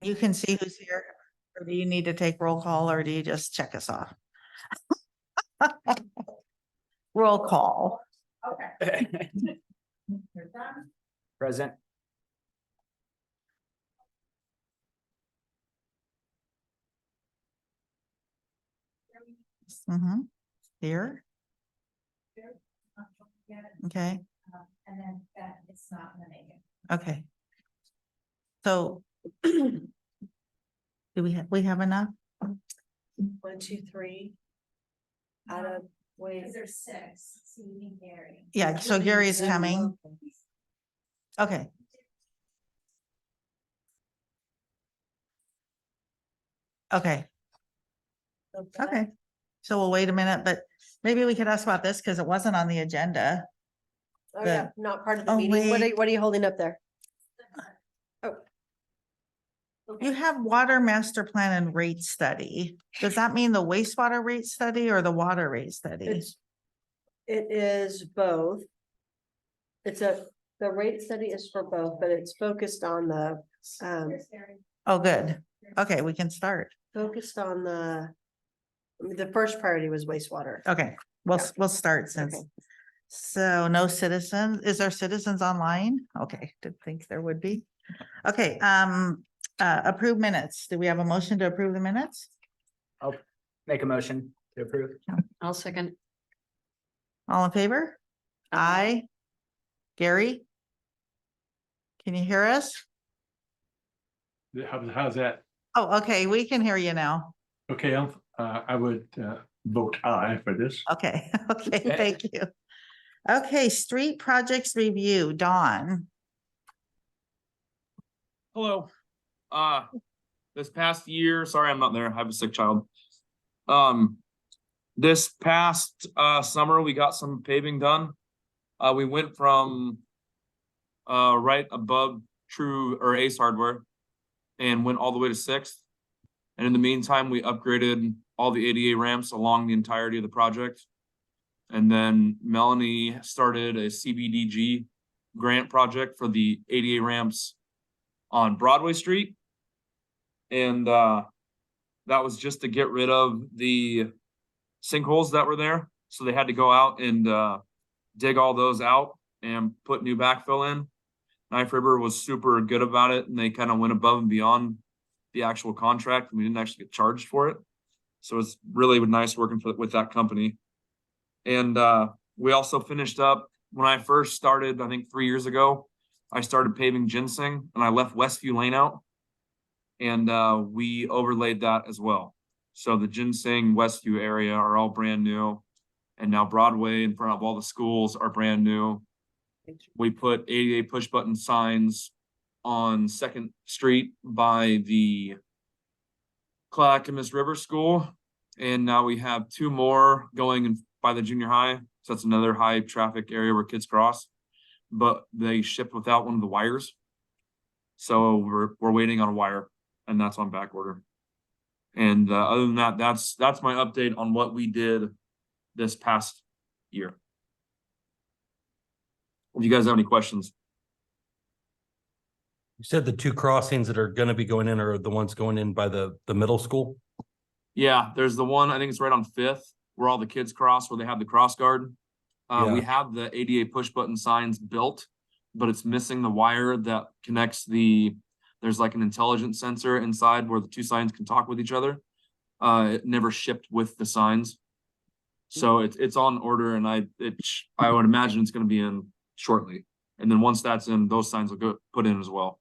You can see who's here, or do you need to take roll call, or do you just check us off? Roll call. Okay. Present. Here, okay, And then that it's not in the making. okay. So do we have enough? 1, 2, 3. Out of Because there's 6, so you need Gary. Yeah, so Gary's coming. Okay. Okay, okay. So we'll wait a minute, but maybe we could ask about this because it wasn't on the agenda. Oh, yeah, not part of the Oh, meeting. wait. What are you holding up there? You have water master plan and rate study. Does that mean the wastewater rate study or the water rate study? It is both. The rate study is for both, but it's focused on the, There's Gary. Oh, good. Okay, we can start. the first priority was wastewater. Okay, we'll, Yeah. we'll start since. Okay. So no citizens, is there citizens online? Okay, didn't think there would be. Okay, approve minutes. Do we have a motion to approve the minutes? Make a motion to approve. I'll second. All in favor? Aye. Gary? Can you hear us? How's that? Oh, okay, we can hear you now. Okay, I would vote aye for this. Okay, okay, thank you. Okay, street projects review, Dawn. Hello. This past year, sorry, I'm not there. I have a sick child. This past summer, we got some paving done. We went from right above True or Ace Hardware and went all the way to 6th. And in the meantime, we upgraded all the ADA ramps along the entirety of the project. And then Melanie started a CBDG grant project for the ADA ramps on Broadway Street. And that was just to get rid of the sinkholes that were there. So they had to go out and dig all those out and put new backfill in. Knife River was super good about it, and they kind of went above and beyond the actual contract, and we didn't actually get charged for it. So it's really nice working with that company. And we also finished up when I first started, I think 3 years ago, I started paving Ginseng, and I left Westview Lane out, and we overlaid that as well. So the Ginseng Westview area are all brand new, and now Broadway in front of all the schools are brand new. We put ADA push button signs on 2nd Street by the Clackamas River School, and now we have 2 more going in by the junior high. So that's another high traffic area where kids cross, but they shipped without one of the wires. So we're waiting on a wire, and that's on back order. And other than that, that's my update on what we did this past year. If you guys have any questions. You said the 2 crossings that are gonna be going in are the ones going in by the middle school? Yeah, there's the one, I think it's right on 5th, where all the kids cross, where they have the cross guard. We have the ADA push button signs built, but it's missing the wire that connects there's like an intelligence sensor inside where the 2 signs can talk with each other. It never shipped with the signs. So it's on order, and I would imagine it's gonna be in shortly. And then once that's in, those signs will go put in as well.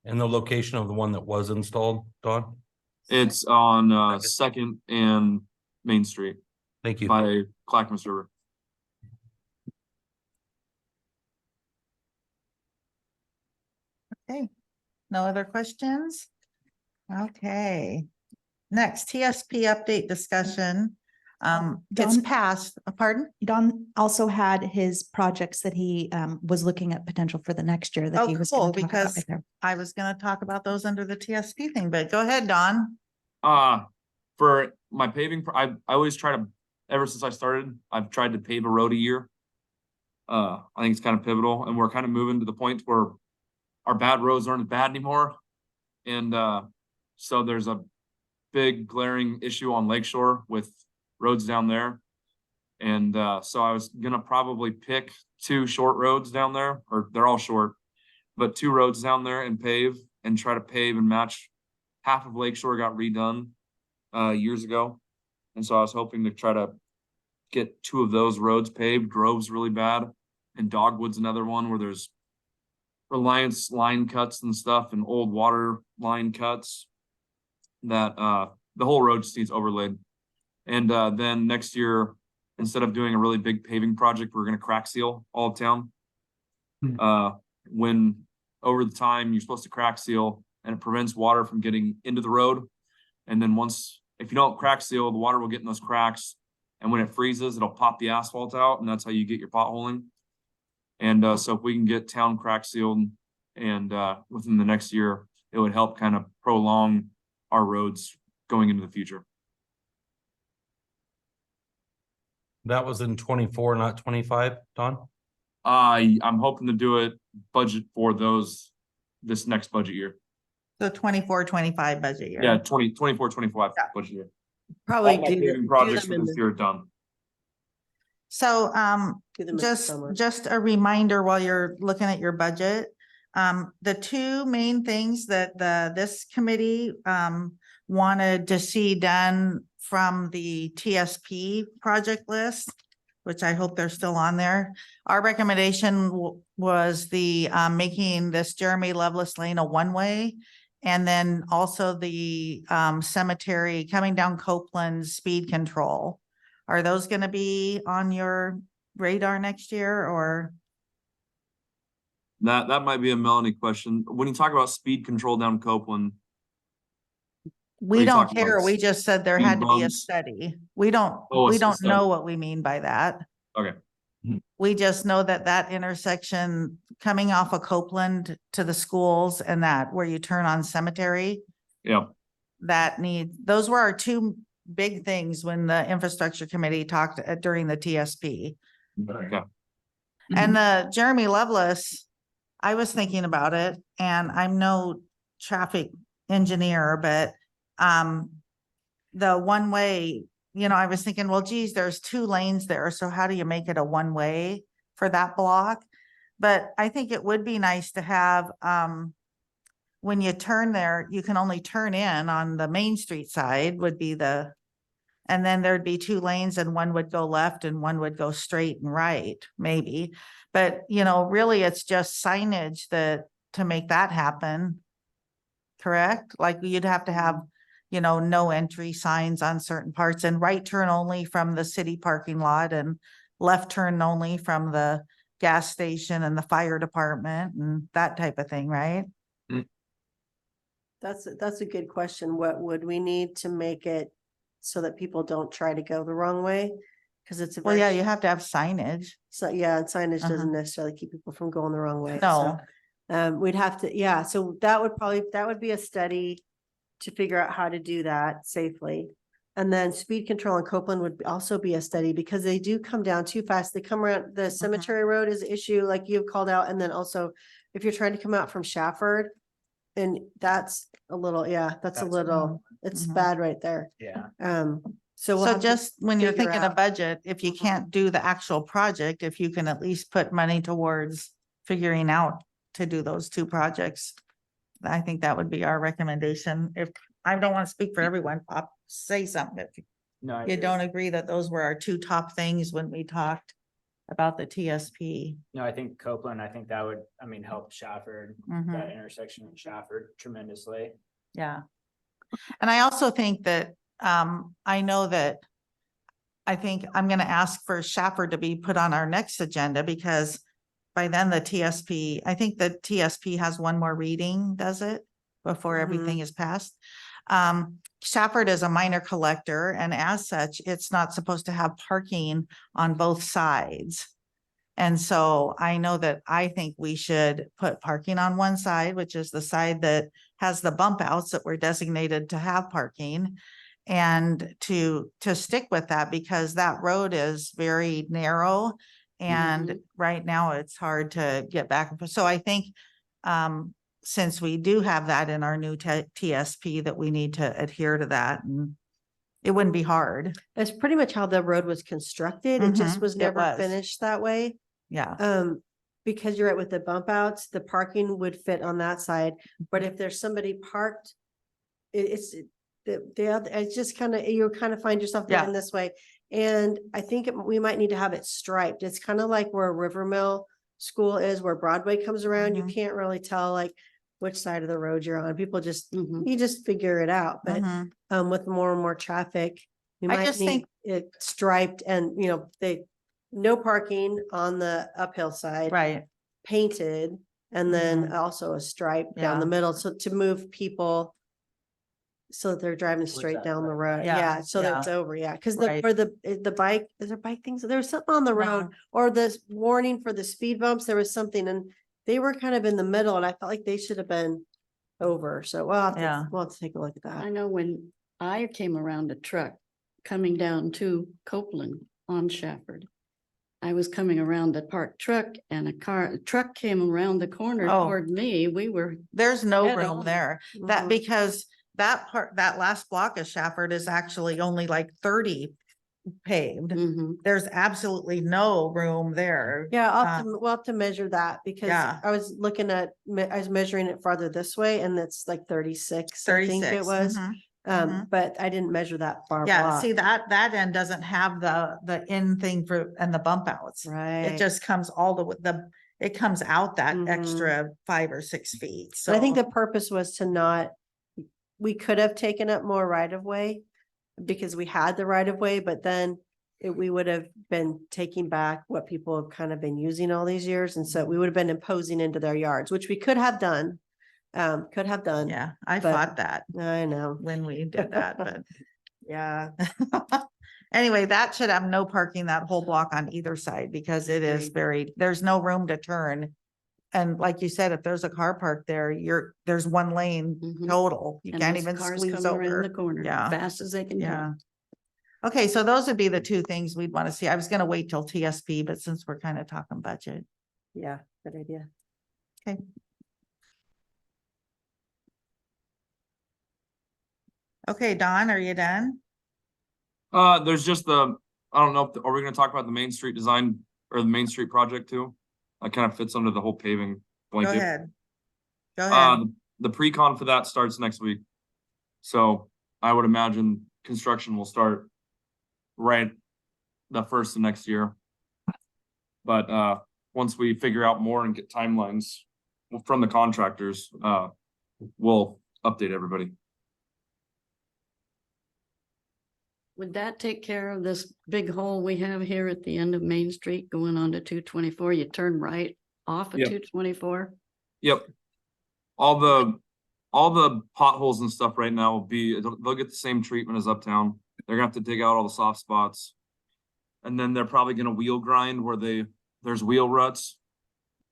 And the location of the one that was installed, Don? It's on 2nd and Main Street Thank you. by Clackamas River. Okay, no other questions? Okay. Next, TSP update discussion. It's Dawn? passed, pardon? Don also had his projects that he was looking at potential for the next year that Oh, he was cool, gonna talk about because right there. I was gonna talk about those under the TSP thing, but go ahead, Don. For my paving, I always try to, ever since I started, I've tried to pave a road a year. I think it's kind of pivotal, and we're kind of moving to the point where our bad roads aren't as bad anymore. And, so there's a big glaring issue on Lakeshore with roads down there. And, so I was gonna probably pick 2 short roads down there, or they're all short, but 2 roads down there and pave and try to pave and match. Half of Lakeshore got redone, years ago. And so I was hoping to try to get 2 of those roads paved. Grove's really bad, and Dogwood's another one where there's Reliance line cuts and stuff and old water line cuts that, the whole road just needs overlaid. And, then next year, instead of doing a really big paving project, we're gonna crack seal all of town. When over the time, you're supposed to crack seal and it prevents water from getting into the road. And then if you don't crack seal, the water will get in those cracks. And when it freezes, it'll pop the asphalt out, and that's how you get your potholing. And, so if we can get town crack sealed and, within the next year, it would help kind of prolong our roads going into the future. That was in 24, not 25, Don? I'm hoping to do it budget for this next budget year. So 24-25 budget year. Yeah, 24-25 Yeah. budget year. Probably All my do paving do projects them for in this the, year are done. So, do them in the just, summer. just a reminder while you're looking at your budget. The 2 main things that this committee, wanted to see done from the TSP project list, which I hope they're still on there. Our recommendation was the, making this Jeremy Lovelace Lane a one-way. And then also the, cemetery coming down Copeland speed control. Are those gonna be on your radar next year, or? That might be a Melanie question. When you talk about speed control down Copeland, We you don't talking about? care. We just said there Speed had to be a bumps? study. We don't, Oh, we it's a don't study. know what we mean by that. Okay. We just know that intersection coming off of Copeland to the schools and that where you turn on Cemetery, Yeah, those were our 2 big things when the infrastructure committee talked during the TSP. okay. And the Jeremy Lovelace, I was thinking about it, and I'm no traffic engineer, but the one way, I was thinking, well, geez, there's 2 lanes there, so how do you make it a one way for that block? But I think it would be nice to have, when you turn there, you can only turn in on the Main Street side would be and then there'd be 2 lanes and one would go left and one would go straight and right, maybe. But, really it's just signage to make that happen. Correct? Like you'd have to have, no entry signs on certain parts and right turn only from the city parking lot and left turn only from the gas station and the fire department and that type of thing, right? That's a good question. What would we need to make it so that people don't try to go the wrong way? Because it's a Well, yeah, very, you have to have signage. so yeah, and signage Uh-huh. doesn't necessarily keep people from going the wrong way. No. So, we'd have to, yeah, so that would be a study to figure out how to do that safely. And then speed control in Copeland would also be a study because they do come down too fast. They come around, the cemetery road is an issue like you've called out. And then also if you're trying to come out from Shafford, and that's a little, That's it's Mhm. bad right there. Yeah. So we'll So have to just when you're figure thinking out- of budget, if you Mhm. can't do the actual project, if you can at least put money towards figuring out to do those 2 projects. I think that would be our recommendation. If, I don't want to speak for everyone, Pop, say something if No, I you agree. don't agree that those were our 2 top things when we talked about the TSP. No, I think Copeland, I think that would, help Shafford, Mhm. that intersection in Shafford tremendously. Yeah. And I also think that, I know that I think I'm gonna ask for Shafford to be put on our next agenda because by then the TSP, I think the TSP has one more reading, does it? Before everything is passed. Shafford is a minor collector and as such, it's not supposed to have parking on both sides. And so I know that I think we should put parking on one side, which is the side that has the bump outs that were designated to have parking. And to stick with that because that road is very narrow. And right now it's hard to get back and forth. So I think since we do have that in our new TSP, that we need to adhere to that, and it wouldn't be hard. That's pretty much how the road was constructed. It just Mhm, was it never was. finished that way. Yeah, Because you're right with the bump outs, the parking would fit on that side, but if there's somebody parked. It's just kind of, you kind of find yourself Yeah. going this way. And I think we might need to have it striped. It's kind of like where River Mill School is, where Broadway comes around. You Mhm. can't really tell like which side of the road you're on. People just, Mm-hmm. you just figure it out. But mhm. with more and more traffic, we I might just need think- it striped and, no parking on the uphill side. Right, Painted, and then Mhm. also a stripe down the Yeah. middle, so to move people. So that they're driving straight that, down the road, Yeah, yeah, so that it's yeah. over, yeah, cause Right. for the bike, is there bike things, there was something on the road. No. Or this warning for the speed bumps, there was something, and they were kind of in the middle, and I felt like they should have been over, so Yeah. we'll have to take a look at I that. know when I came around a truck coming down to Copeland on Shafford. I was coming around the parked truck and a truck came around the corner Oh. toward me. We were, there's no Head room on. there, that Mhm. because that last block of Shafford is actually only like 30 paved. mhm. There's absolutely no room there. Yeah, we'll have to measure that, because Yeah. I was looking at, I was measuring it farther this way, and it's like 36, I think 36. it was. Mhm. mhm. But I didn't measure that far Yeah, block. see that end doesn't have the in thing for, and the bump outs. Right. It just comes all it comes out that Mhm. extra 5 or 6 feet, so. And I think the purpose was to not, we could have taken up more right of way because we had the right of way, but then we would have been taking back what people have kind of been using all these years. And so we would have been imposing into their yards, which we could have done. Yeah, I but- fought that I know. when we did that, but. Yeah. Anyway, that should have no parking that whole block on either side, because it is there's no room to turn. And like you said, if there's a car parked there, there's one lane Mhm. total. You And can't those even cars squeeze coming around the over. corner, Yeah. fast as they can. Yeah. Okay, so those would be the two things we'd want to see. I was gonna wait till TSP, but since we're kind of talking budget. Yeah, good idea. Okay, Don, are you done? There's just I don't know, are we gonna talk about the Main Street design or the Main Street project too? That kind of fits under the whole paving Go blanket. ahead. Go ahead. The pre-con for that starts next week. So I would imagine construction will start right the first of next year. But once we figure out more and get timelines from the contractors, we'll update everybody. Would that take care of this big hole we have here at the end of Main Street going on to 224? You turn right off of Yep. 224? Yep. All the potholes and stuff right now will they'll get the same treatment as Uptown. They're gonna have to dig out all the soft spots. And then they're probably gonna wheel grind where there's wheel ruts.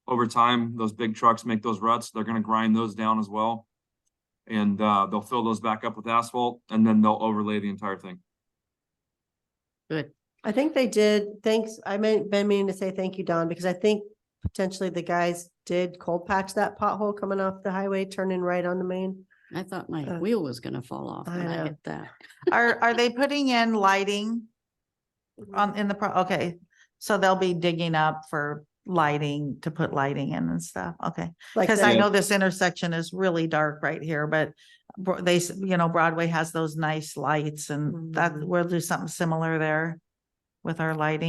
Over time, those big trucks make those ruts. They're gonna grind those down as well. And they'll fill those back up with asphalt, and then they'll overlay the entire thing. Good. I think they did. Thanks. Been meaning to say thank you, Don, because I think potentially the guys did cold patch that pothole coming off the highway, turning right on the main. I thought my Uh, wheel was gonna fall off I when I know. hit that. Are they putting in lighting okay, so they'll be digging up for lighting, to put lighting in and stuff, okay. Like Cause the- I know this intersection is really dark right here, but Broadway has those nice lights, and that, Mhm. we'll do something similar there with our light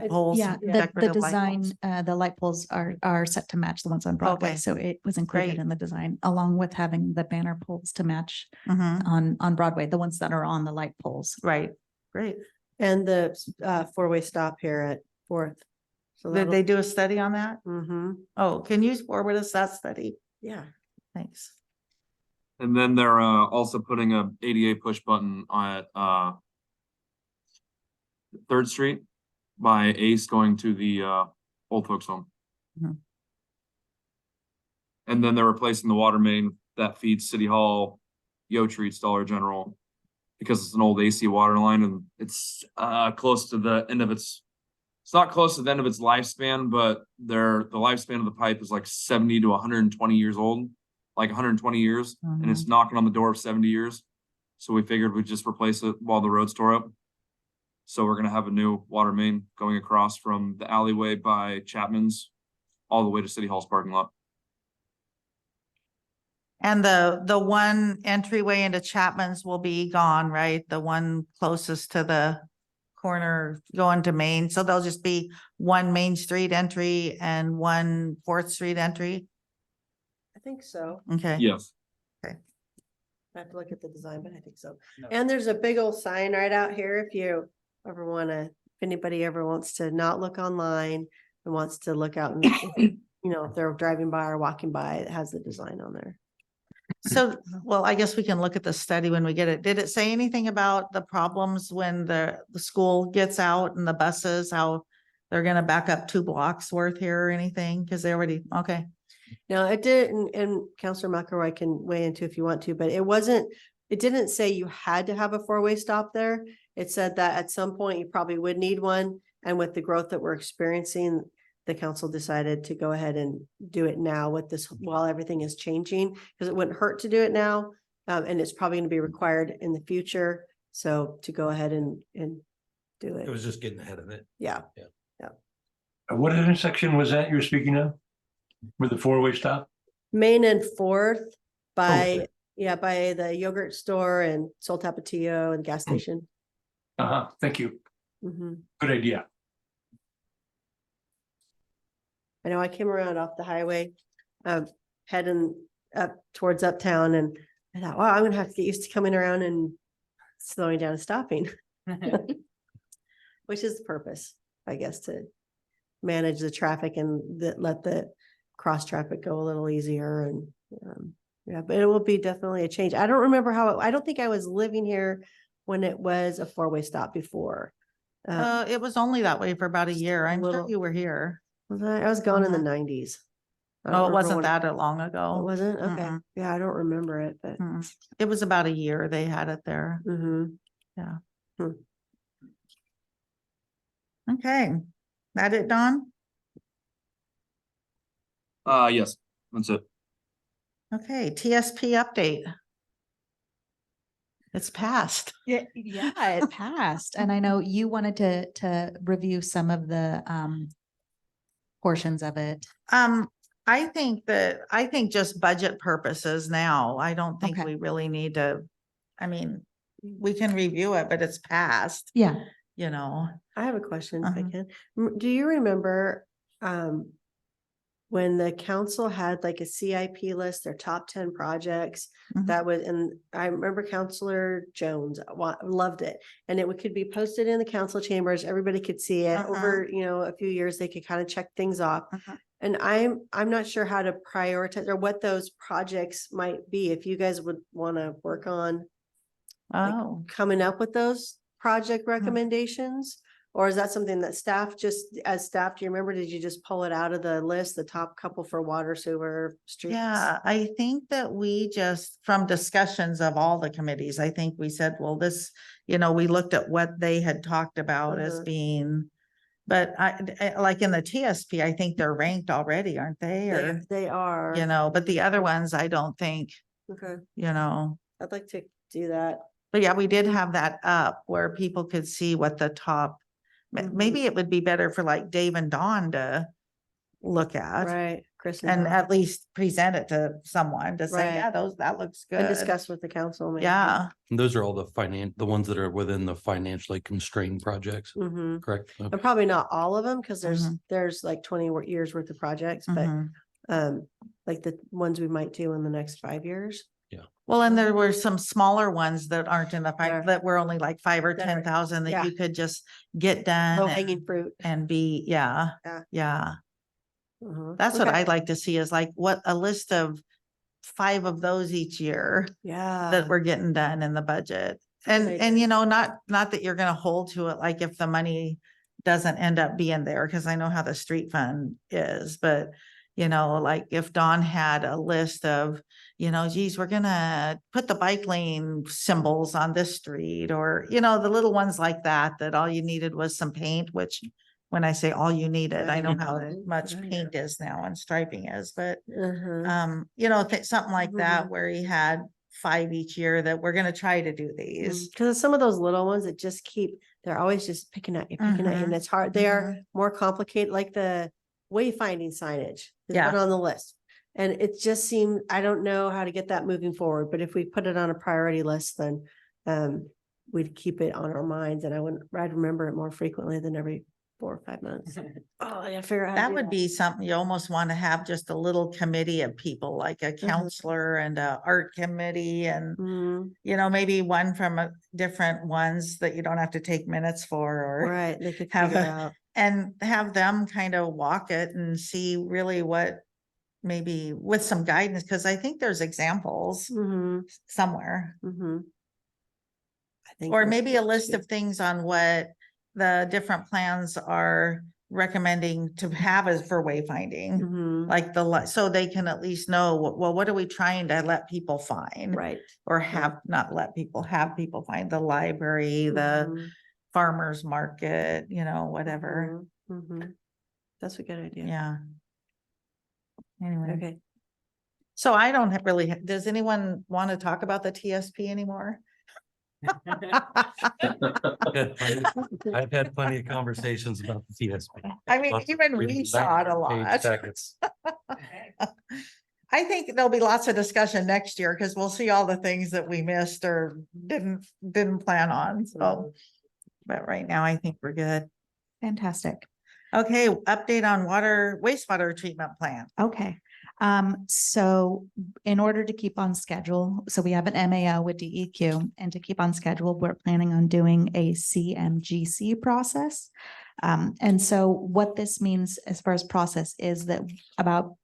poles. Yeah, the decorative light design, poles. the light poles are set to match the ones on Broadway, Okay. so it was included Great. in the design, along with having the banner poles to match Mhm, on Broadway, the ones that are on the light poles. right, great. And the four-way stop here at Fourth. So Did they do a study on that? Mm-hmm, Oh, can you forward us that study? yeah. Thanks. And then they're also putting a ADA push button at 3rd Street by Ace going to the old folks home. Mhm. And then they're replacing the water main that feeds City Hall, Yo Treats, Dollar General, because it's an old AC water line and it's close to the end of it's not close to the end of its lifespan, but the lifespan of the pipe is like 70 to 120 years old. like 120 years, and Mm-hmm. it's knocking on the door of 70 years. So we figured we'd just replace it while the roads tore up. So we're gonna have a new water main going across from the alleyway by Chapman's all the way to City Hall's parking lot. And the one entryway into Chapman's will be gone, right? The one closest to the corner going to Main. So there'll just be one Main Street entry and one 4th Street entry. I think so. Okay. Yes. I have to look at the design, but I think so. No. And there's a big old sign right out here if you ever wanna, if anybody ever wants to not look online and wants to look out and, you know, if they're driving by or walking by, it has the design on there. So, well, I guess we can look at the study when we get it. Did it say anything about the problems when the school gets out and the buses, how they're gonna back up 2 blocks worth here or anything? Cause they already, okay. No, it didn't, and Counselor McElroy can weigh into if you want to, but it didn't say you had to have a 4-way stop there. It said that at some point you probably would need one, and with the growth that we're experiencing, the council decided to go ahead and do it now with this, while everything is changing, because it wouldn't hurt to do it now. And it's probably gonna be required in the future, so to go ahead and do It it, was just getting ahead of it. yeah. What intersection was that you were speaking of? With the 4-way stop? Main and 4th by, okay. yeah, by the yogurt store and Sol Tapatio and gas station. Uh-huh, thank you. Mhm. Good idea. I know I came around off the highway, heading up towards Uptown, and I thought, wow, I'm gonna have to get used to coming around and slowing down and stopping, which is the purpose, I guess, to manage the traffic and let the cross traffic go a little easier and, yeah, but it will be definitely a change. I don't remember I don't think I was living here when it was a 4-way stop before. It was only that way for about a year. I'm sure little- you were here. I was gone in the Uh-huh. 90s. I don't Oh, it remember wasn't when- that long It ago. wasn't? Okay. Mm-mm. Yeah, I don't remember it, but. Mm. It was about a year they had it there. Mhm. Okay. That it, Don? Yes, that's it. Okay, TSP update. It's passed. Yeah, it passed. And I know you wanted to review some of the portions of it. I think just budget purposes now, I don't think Okay. we really need to, I mean, we can review it, but it's passed, Yeah. you know. I have a question if I Uh-huh. can. Do you remember when the council had like a CIP list, their top 10 projects? Mhm. That was, and I remember Counselor Jones loved it. And could be posted in the council chambers. Everybody could see it Uh-huh. over, a few years. They could kind of check things off. Uh-huh. And I'm not sure how to prioritize or what those projects might be. If you guys would want to work on like, Oh, coming up with those project Hmm. recommendations? Or is that something that staff as staff, do you remember, did you just pull it out of the list, the top couple for water, sewer, streets? yeah, I think that we just, from discussions of all the committees, I think we said, well, this, we looked at what they had talked about as Uh-huh. being, but like in the TSP, I think they're ranked already, aren't they? Or, They are. but the other ones, I don't think, Okay, but I'd like to do that. yeah, we did have that up where people could see what the top, Mhm. maybe it would be better for like Dave and Dawn to look at. Right, Chris And Don. at least present it to someone to say, Right. yeah, that looks good. And discuss with the council. maybe. Yeah, And those are all the ones that are within the financially constrained projects, Mhm. correct? Okay. And probably not all of them, because Mhm. there's like 20 years worth of projects, but mhm. like the ones we might do in the next 5 years. Well, and there were some smaller ones that aren't in the Yeah. five, that were only like 5 or That are- 10,000 that yeah. you could just get done Low and- hanging fruit. and be, yeah, Yeah. yeah. Mhm. That's what Okay. I'd like to see is like what a list of 5 of those each year Yeah. that we're getting done in the budget. And, Good and idea. not that you're gonna hold to it, like if the money doesn't end up being there, because I know how the street fund is, but like if Dawn had a list of, geez, we're gonna put the bike lane symbols on this street, or, the little ones like that, that all you needed was some paint, which When I say all you needed, I know Right. how much Right. paint is now and striping is, but Uh-huh. you know, something like that Mhm. where he had 5 each year that we're gonna try to do these. Because some of those little ones that just keep, they're always just picking at you, and Mhm. it's hard. They are more complicated, like the wayfinding signage. Is Yeah. put on the list. And it just seemed, I don't know how to get that moving forward, but if we put it on a priority list, then we'd keep it on our minds, and I'd remember it more frequently than every 4 or 5 months. Oh, I gotta figure out how to That do would be something you almost want to have just a little committee of people, like a counselor and a art committee and, Mhm. you know, maybe one from different ones that you don't have to take minutes for or Right, they could have figure a, out. and have them kind of walk it and see really what maybe with some guidance, because I think there's examples Mhm, somewhere. mhm. I think Or that's maybe a good list too. of things on what the different plans are recommending to have as for wayfinding. Mhm. Like so they can at least know, well, what are we trying to let people find? Right. Or not let people, have people find the library, the Mhm, farmer's market, you know, whatever. mhm, mhm. That's a good idea. Yeah. Anyway, Okay. so I don't really, does anyone want to talk about the TSP anymore? I've had plenty of conversations about the TSP. I mean, Lots of even we reading saw it a 900-page lot. packets. I think there'll be lots of discussion next year because we'll see all the things that we missed or didn't plan on, so. But right now, I think we're good. Fantastic. Okay, update on wastewater treatment plant. Okay. So in order to keep on schedule, so we have an MAO with DEQ, and to keep on schedule, we're planning on doing a CMGC process. And so what this means as far as process is that about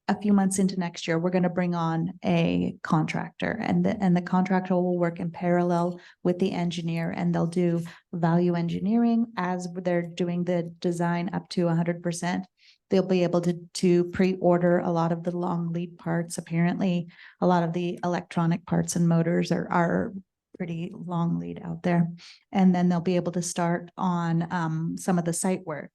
a few months into next year, we're going to bring on a contractor, and the contractor will work in parallel with the engineer, and they'll do value engineering as they're doing the design up to 100%. They'll be able to pre-order a lot of the long lead parts. Apparently, a lot of the electronic parts and motors are pretty long lead out there. And then they'll be able to start on some of the site work.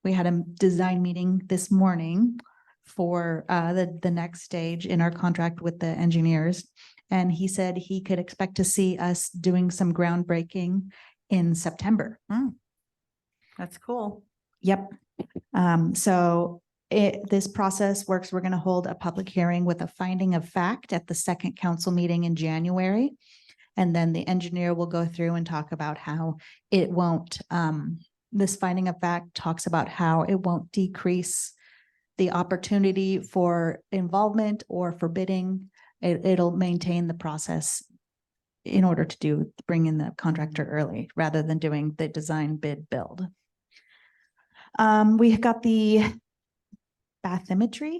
We had a design meeting this morning for the next stage in our contract with the engineers. And he said he could expect to see us doing some groundbreaking in September. That's cool. Yep. So this process works. We're going to hold a public hearing with a finding of fact at the second council meeting in January. And then the engineer will go through and talk about how it won't, this finding of fact talks about how it won't decrease the opportunity for involvement or for bidding. It'll maintain the process in order to bring in the contractor early rather than doing the design, bid, build. We got the bathymetry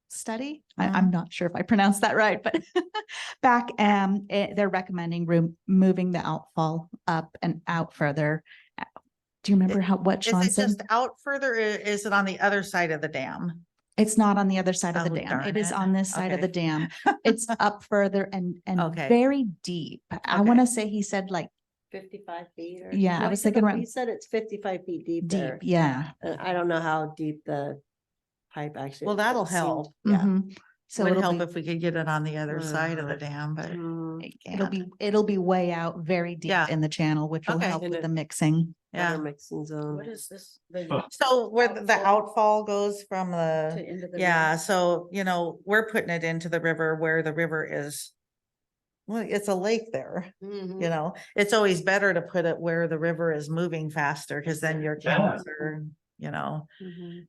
study. I'm not sure if I pronounced that right, but they're recommending moving the outfall up and out further. Do you remember what Sean Is it said? just out further? Is it on the other side of the dam? It's not on the other side of the Oh, dam. darn It is it. on this side of the Okay. dam. It's up further and Okay. very deep. I want to say he said like 55 feet or? Yeah, I No, was he said thinking no, around- He said it's 55 feet deep deep. there. Yeah. I don't know how deep the pipe actually. Well, that'll seemed- help. Yeah. Mhm. So Would it'll help be, if we could get it on the other side of the Mhm. dam, but Mm, it it'll be way out very deep Yeah. in the channel, which will Okay. help And with it- the mixing. yeah. water mixing zone. What is this? So where the outfall goes from To the, into the. yeah, so, you know, we're putting it into the river where the river is. Well, it's a lake there, Mhm. you know, it's always better to put it where the river is moving faster, because then your Yeah. counts are, you know, Mhm.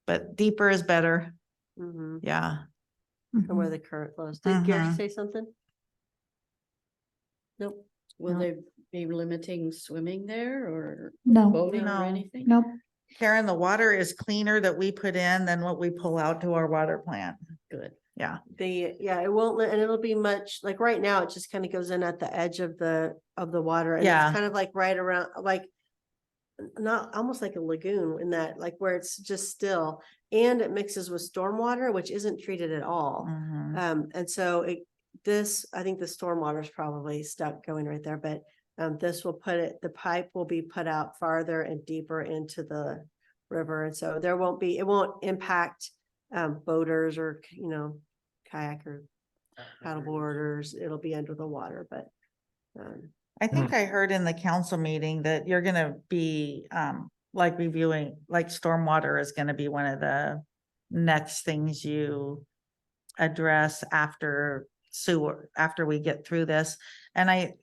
but deeper is better, Mhm. yeah. And where Mhm. the current flows. Did Gary Mhm. say something? Nope. Will No. they be limiting swimming there or No, boating No. or anything? nope. Karen, the water is cleaner that we put in than what we pull out to our water plant, Good. yeah. It won't, and it'll be much, like right now, it just kind of goes in at the edge of the water. And Yeah. it's kind of like right around, like not almost like a lagoon in that, like where it's just still, and it mixes with stormwater, which isn't treated at all. Mhm. And so I think the stormwater is probably stuck going right there, but This will put it, the pipe will be put out farther and deeper into the river. And so there won't be, it won't impact boaters or, kayak or paddleboarders. It'll be under the water, but I think I heard in the council meeting that you're gonna be, like reviewing, like stormwater is gonna be one of the next things you address after sewer, after we get through this. And I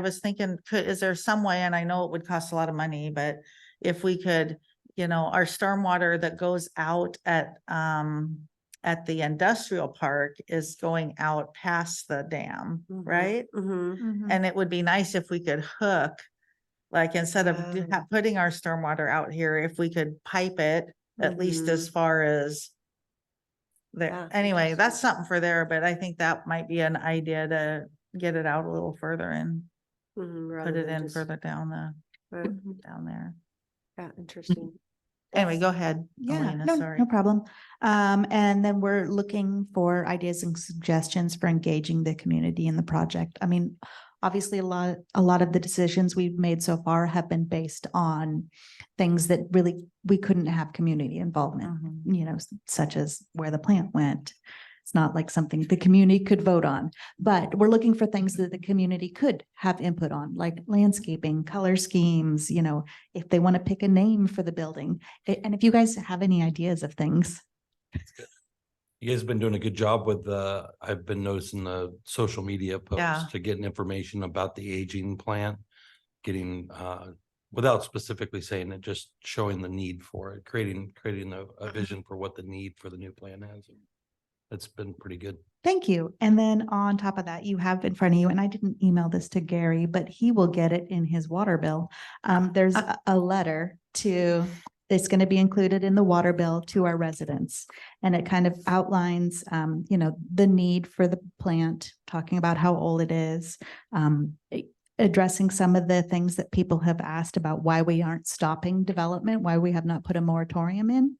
was thinking, is there some way, and I know it would cost a lot of money, but if we could, our stormwater that goes out at the industrial park is going out past the dam, Mhm. right? mhm. And it would be nice if we could hook, like, instead of putting our stormwater out here, if we could pipe it at least as far as there. Yeah, Anyway, that's interesting. something for there, but I think that might be an idea to get it out a little further and Rather put it than in just- further down right. down there. Yeah, interesting. Anyway, go ahead, Yeah, Elena, no, sorry. no problem. And then we're looking for ideas and suggestions for engaging the community in the project. I mean, obviously a lot of the decisions we've made so far have been based on things that really we couldn't have community involvement, Mhm. such as where the plant went. It's not like something the community could vote on, but we're looking for things that the community could have input on, like landscaping, color schemes, if they want to pick a name for the building. And if you guys have any ideas of things. You guys have been doing a good job with I've been noticing the social media Yeah. posts to getting information about the aging plant. Getting, without specifically saying it, just showing the need for it, creating a vision for what the need for the new plant is. It's been pretty good. Thank you. And then on top of that, you have in front of you, and I didn't email this to Gary, but he will get it in his water bill. There's a letter it's going to be included in the water bill to our residents. And it kind of outlines, the need for the plant, talking about how old it is, addressing some of the things that people have asked about why we aren't stopping development, why we have not put a moratorium in.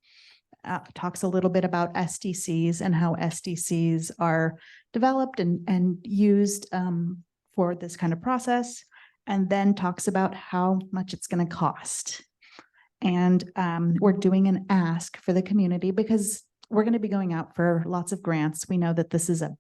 Talks a little bit about SDCs and how SDCs are developed and used for this kind of process, and then talks about how much it's going to cost. And we're doing an ask for the community because we're going to be going out for lots of grants. We know that this is a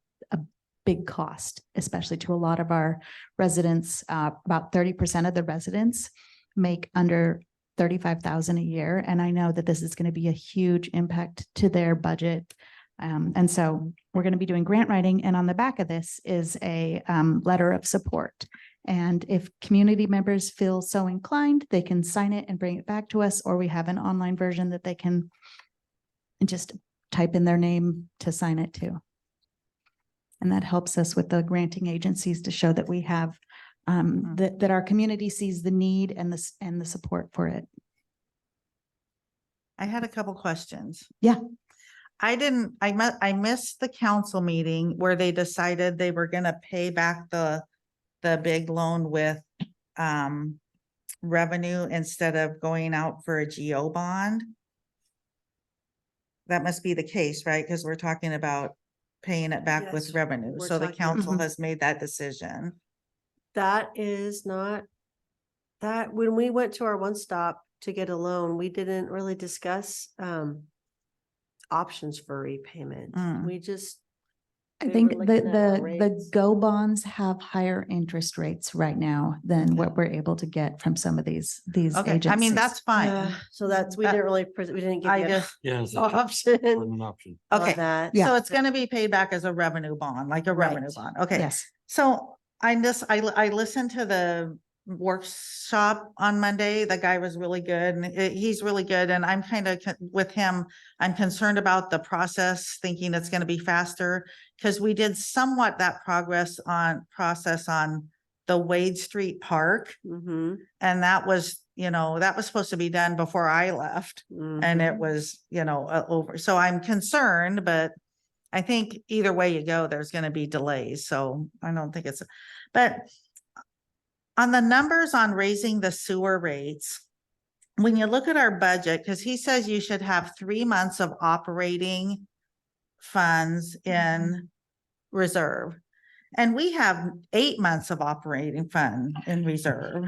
big cost, especially to a lot of our residents. About 30% of the residents make under 35,000 a year. And I know that this is going to be a huge impact to their budget. And so we're going to be doing grant writing. And on the back of this is a letter of support. And if community members feel so inclined, they can sign it and bring it back to us, or we have an online version that they can just type in their name to sign it too. And that helps us with the granting agencies to show that we have that our community sees the need and the support for it. I had a couple questions. Yeah. I missed the council meeting where they decided they were gonna pay back the big loan with revenue instead of going out for a GO bond. That must be the case, right? Because we're talking about paying it back with Yes, revenue. we're So the talking- council Mhm. has made that decision. That is not, that, when we went to our one stop to get a loan, we didn't really discuss options for repayment. Mm. We just. I we were think looking at our the rates. GO bonds have higher interest rates right now than what we're able to get from some of these Okay, agencies. I mean, that's fine. Yeah, so that's, we Uh, didn't really, we didn't give I you an just, Yeah. It's option an option. on okay, that. Yeah. so it's gonna be paid back as a revenue bond, like a revenue Right. bond. Okay. Yes. So I listened to the workshop on Monday. The guy was really good and he's really good. And I'm kind of with him. I'm concerned about the process, thinking it's going to be faster because we did somewhat that process on the Wade Street Park. Mm-hmm. And that was, that was supposed to be done before I left and it was, over. So I'm concerned, but I think either way you go, there's going to be delays. So I don't think but on the numbers on raising the sewer rates, when you look at our budget, because he says you should have 3 months of operating funds in reserve. And we have 8 months of operating fund in reserve.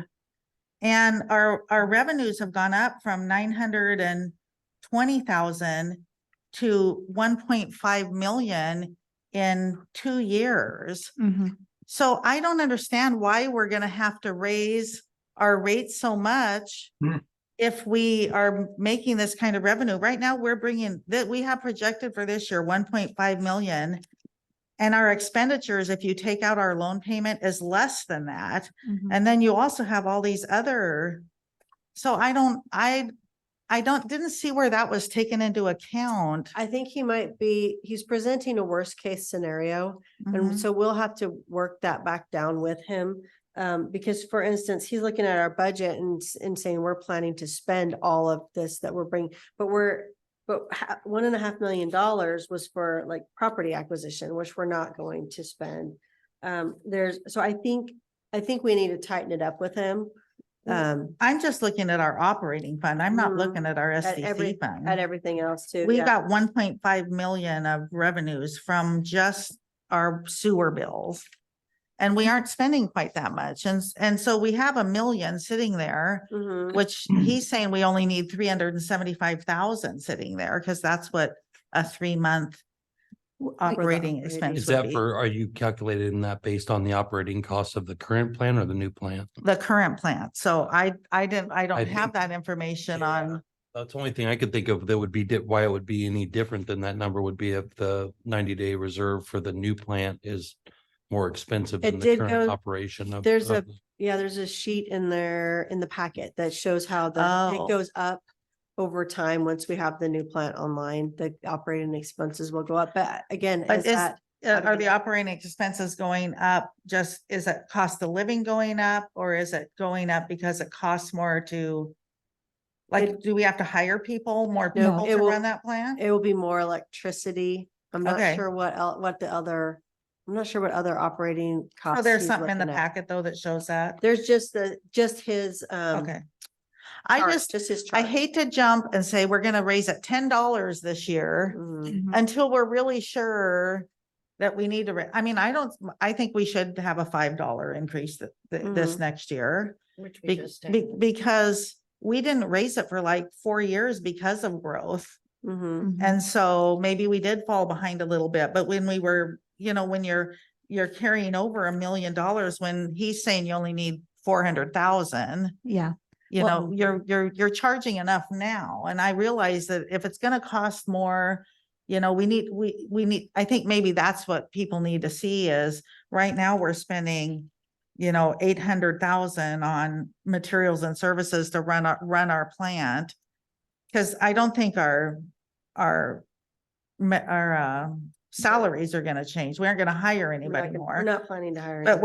And our revenues have gone up from 920,000 to 1.5 million in 2 years. Mhm. So I don't understand why we're gonna have to raise our rates so much. Hmm. If we are making this kind of revenue. Right now, we're bringing, that we have projected for this year 1.5 million. And our expenditures, if you take out our loan payment, is less than that. Mhm. And then you also have all these other. So I didn't see where that was taken into account. I think he's presenting a worst case scenario. Mhm. And so we'll have to work that back down with him. Because for instance, he's looking at our budget and saying we're planning to spend all of this that we're bringing, but $1.5 million was for like property acquisition, which we're not going to spend. So I think we need to tighten it up with him. I'm just looking at our operating fund. I'm not Mhm. looking at our At SDC fund. everything else too. We yeah. got 1.5 million of revenues from just our sewer bills. And we aren't spending quite that much. And so we have 1 million sitting there, Mhm. which he's saying we only need 375,000 sitting there, because that's what a 3-month operating operating. expense Is would that be. are you calculating that based on the operating costs of the current plan or the new plan? The current plant. So I don't I have think- that information on. That's the only thing I could think of that would be why it would be any different than that number would be if the 90-day reserve for the new plant is more expensive It than the did current go- operation of. there's of- there's a sheet in there in the packet that shows how it Oh. goes up over time. Once we have the new plant online, the operating expenses will go up. But again, But is is, that, are the operating expenses going up? Just, is it cost of living going up, or is it going up because it costs more to? Like, do we have to hire people, more No, people it to will- run that plant? it will be more electricity. I'm not Okay. sure I'm not sure what other operating costs. Oh, there's he's something in the looking at. packet though that shows that. There's just his, Okay. I chart, just, his I chart. hate to jump and say we're gonna raise it $10 this year Mhm. Mhm. until we're really sure that we need to, I mean, I think we should have a $5 increase this Mhm. next year. Which we Be- just be- had. because we didn't raise it for like 4 years because of growth. Mhm. Mhm. And so maybe we did fall behind a little bit, but when we were, when you're carrying over $1 million, when he's saying you only need 400,000, Yeah. you're charging enough now. And I realize that if it's gonna cost more, we need, I think maybe that's what people need to see is right now we're spending, 800,000 on materials and services to run our plant. Cause I don't think our salaries are gonna change. We aren't gonna hire We're anybody not gonna- more. We're not planning to hire. But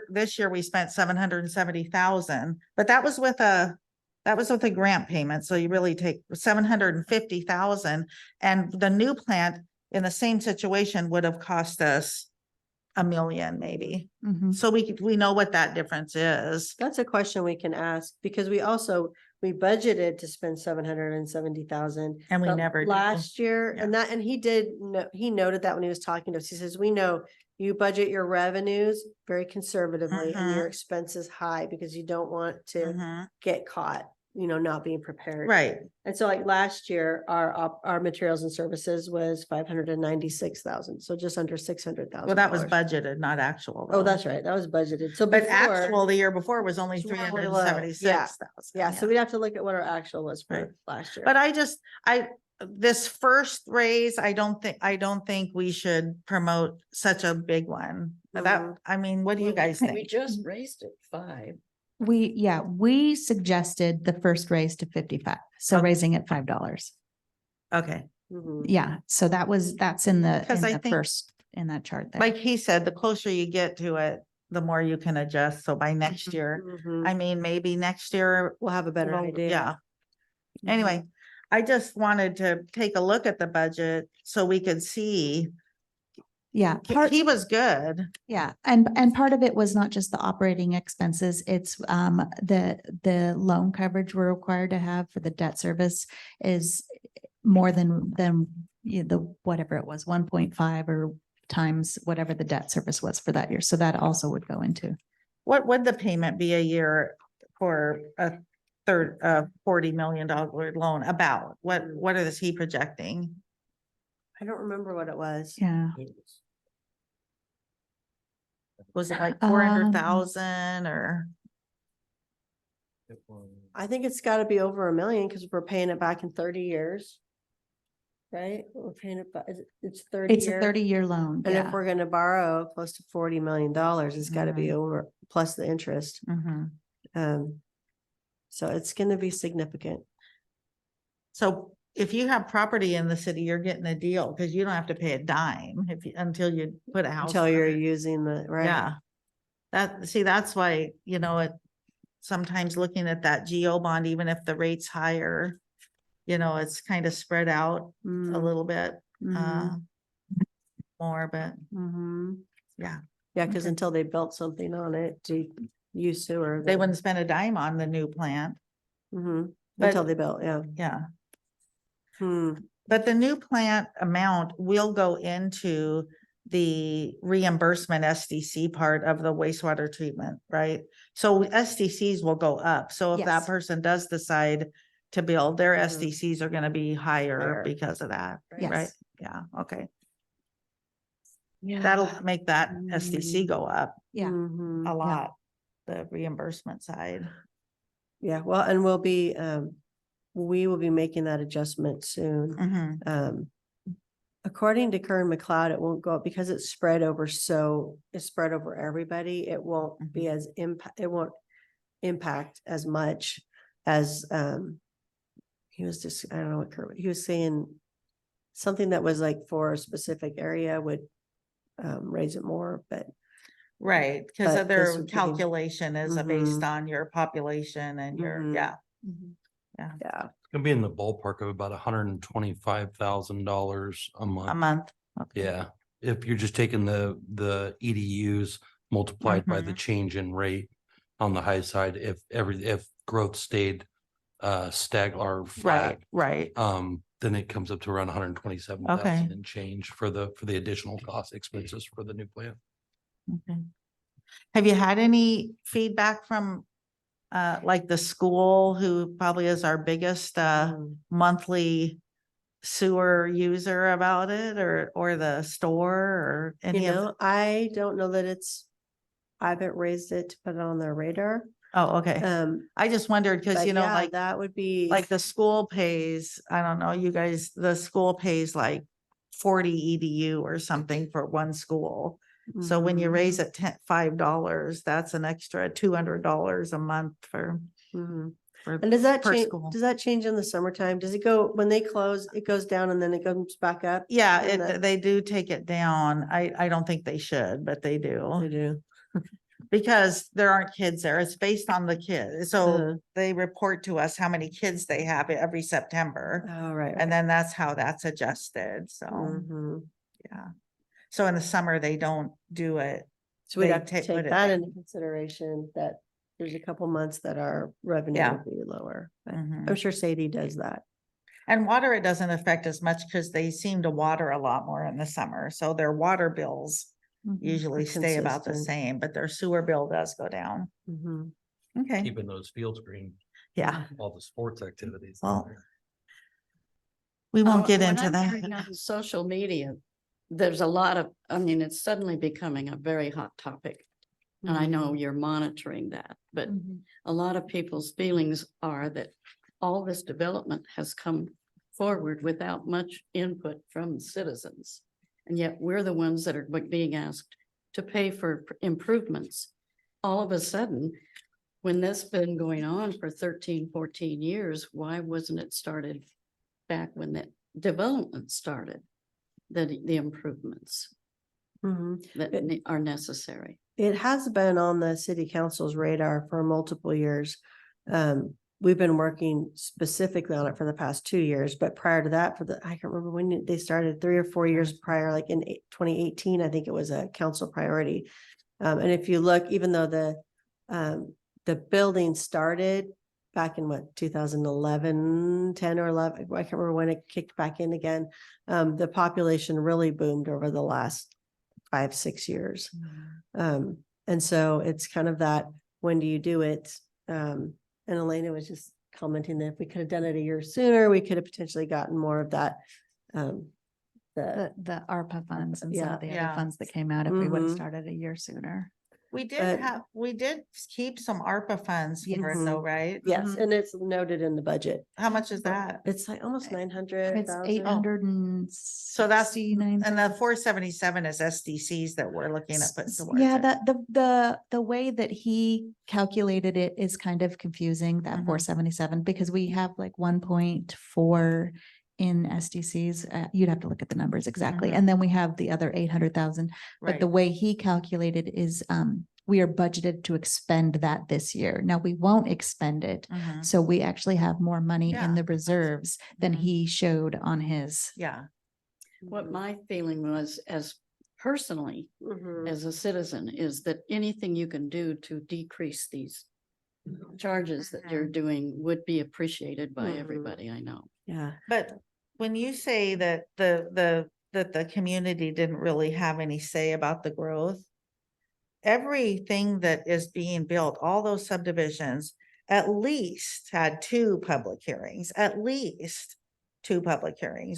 this year we spent 770,000, but that was with a grant payment. So you really take 750,000, and the new plant in the same situation would have cost us 1 million maybe. Mhm. So we know what that difference is. That's a question we can ask because we budgeted to spend 770,000. And we never did. Last year, Yeah. and he noted that when he was talking to us, he says, we know you budget your revenues very conservatively and your expenses high because you don't want to Mhm. get caught, not being prepared. Right. And so like last year, our materials and services was 596,000, so just under 600,000. Well, that was budgeted, not actual. Oh, though. that's right. That was budgeted. So But before, actual, the year before was only It's really low. 376,000. yeah, so we'd have to look at what our actual was Right. for last year. But this first raise, I don't think we should promote such a big one. Mhm. What do you guys We think? just raised it 5. We suggested the first raise to 55, so Okay. raising it $5. Okay, Mhm. Yeah, so that's in the, 'Cause I think- first, in that chart there. like he said, the closer you get to it, the more you can adjust. So by next year, Mhm. maybe next year. We'll have a better well, idea. Yeah. Anyway, I just wanted to take a look at the budget so we could see. Yeah. He was good. Yeah, and part of it was not just the operating expenses, it's the loan coverage we're required to have for the debt service is more than the whatever it was, 1.5 or times whatever the debt service was for that year. So that also would go into. What would the payment be a year for a $40 million loan about? What is he projecting? I don't remember what it was. Yeah. Was it like Um, 400,000 or? I think it's gotta be over 1 million because we're paying it back in 30 years. Right? We're paying it back, it's 30 It's a year. 30-year loan. And if Yeah. we're gonna borrow close to $40 million, it's gotta be over plus the interest. Mhm. So it's gonna be significant. So if you have property in the city, you're getting a deal because you don't have to pay a dime until you put a house. Until on you're it. using the, right? Yeah. That's why, sometimes looking at that GO bond, even if the rate's higher, it's kind of spread out a Mm, little bit, mhm, more, but mhm. yeah. Yeah, because Okay. until they built something on it to use sewer. They wouldn't spend a dime on the new plant. Mhm, but- until they built, yeah. Yeah. Hmm, But the new plant amount will go into the reimbursement SDC part of the wastewater treatment, right? So SDCs will go up. So if that Yes. person does decide to build, their Mhm. SDCs are gonna be higher Higher. because of that, Right. right? Yes. Yeah, okay. yeah. That'll make that SDC Mm. go up Yeah. Mhm. a lot, the reimbursement side. Yeah, well, and we will be making that adjustment soon. Mhm. According to Kern McLeod, it won't go up because it's spread over, it's spread over everybody. It won't be as it won't impact as much as, he was just, I don't know what Kurt, he was saying something that was like for a specific area would, raise it more, but Right, because But of this their would be- calculation is based Mhm. on your population and your, Mhm. yeah. yeah. It's gonna be in the ballpark of about $125,000 a A month. month. Okay. Yeah, if you're just taking the EDUs multiplied by the change in rate on the high side, if growth stayed or flat, Right. then it comes up to around 127,000 and change for the additional cost expenses for the new plant. Okay. Have you had any feedback from like the school, who probably is our biggest Mm. monthly sewer user about it, or the store or You any of? know, I don't know that I haven't raised it to put it on their radar. Oh, okay. I just wondered because, But yeah, like that would be. the school pays, I don't know, you guys, the school pays like 40 EDU or something for one school. So when you raise it $5, that's an extra $200 a month for Mhm. for And does that per change, school. does that change in the summertime? Does it go, when they close, it goes down and then it comes back up? Yeah, in the- they do take it down. I don't think they should, but they They do. do. Because there aren't kids there. It's based on the kids. So Uh-huh. they report to us how many kids they have every September. Oh, right. And then that's how that's adjusted. So, Mhm. yeah. So in the summer, they don't do it. So we'd They have to put take it that down. into consideration, that there's a couple months that our revenue Yeah. would be lower. But Mhm. I'm sure Sadie does that. And water, it doesn't affect as much because they seem to water a lot more in the summer. So their water bills usually stay about the Consistent. same, but their sewer bill does go down. Mhm. Okay, Keeping those fields green, yeah, all the sports activities. Well, we won't get When into I'm that. reading on Social media, there's a lot of, it's suddenly becoming a very hot topic. And I know you're monitoring that, but a lot of people's feelings are that all this development has come forward without much input from citizens. And yet we're the ones that are being asked to pay for improvements. All of a sudden, when this been going on for 13, 14 years, why wasn't it started back when the development started? The improvements Mhm. that are necessary. It has been on the city council's radar for multiple years. We've been working specifically on it for the past 2 years, but prior to that, I can't remember when they started, 3 or 4 years prior, like in 2018, I think it was a council priority. And if you look, even though the building started back in 2011, 10 or 11, I can't remember when it kicked back in again. The population really boomed over the last 5, 6 years. And so it's kind of that, when do you do it? And Elena was just commenting that if we could have done it a year sooner, we could have potentially gotten more of that. The ARPA funds and some Yeah. of the Yeah. other funds that came out if we would have Mhm. started a year sooner. We did But- we did keep some ARPA funds for it though, right? Yes, Mhm. and it's noted in the budget. How much is that? It's like almost 900,000. It's 800 So that's, and the 477 is SDCs that we're looking at putting towards Yeah, it. the way that he calculated it is kind of confusing, that Mhm. 477, because we have like 1.4 in SDCs. You'd have to look at the numbers exactly. Mhm. And then we have the other 800,000. But the Right. way he calculated is, we are budgeted to expend that this year. Now, we won't expend it. Mhm. So we actually have more money Yeah. in the reserves than Mhm. he showed on his. Yeah. What my feeling was, as personally, Mhm. as a citizen, is that anything you can do to decrease these charges that you're doing would be appreciated by Mhm. everybody I know. Yeah. But when you say that the community didn't really have any say about the growth, everything that is being built, all those subdivisions, at least had 2 public hearings,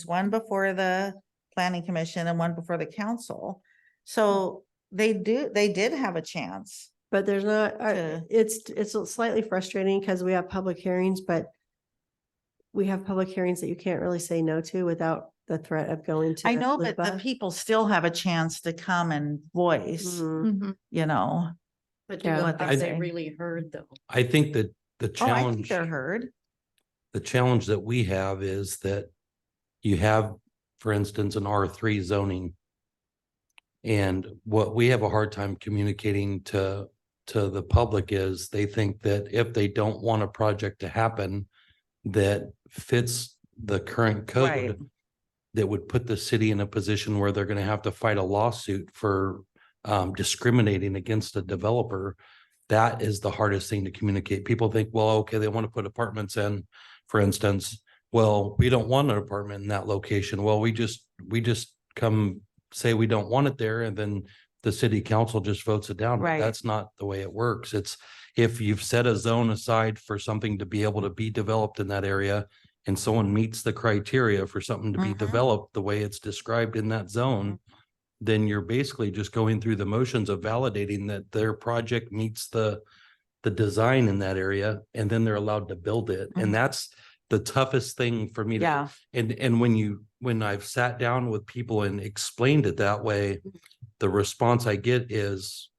one before the planning commission and one before the council. So they did have a chance. But there's not, To- it's slightly frustrating because we have public hearings, but we have public hearings that you can't really say no to without the threat of going to. I the know, but the LIPA. people still have a chance to come and voice, Mhm. you know. But you Yeah. don't I think they think- really heard though. I think that the Oh, I think challenge, they're heard. the challenge that we have is that you have, for instance, an R3 zoning. And what we have a hard time communicating to the public is they think that if they don't want a project to happen that fits the current Right. code, that would put the city in a position where they're gonna have to fight a lawsuit for discriminating against a developer. That is the hardest thing to communicate. People think, well, okay, they want to put apartments in, for instance. Well, we don't want an apartment in that location. Well, we just come say we don't want it there, and then the city council just votes it down. But Right. that's not the way it works. It's if you've set a zone aside for something to be able to be developed in that area, and someone meets the criteria for something to be Mhm. developed the way it's described in that zone, then you're basically just going through the motions of validating that their project meets the design in that area, and then they're allowed to build it. Mhm. And that's the toughest thing for me to. Yeah. And when I've sat down with people and explained it that way, the response I get is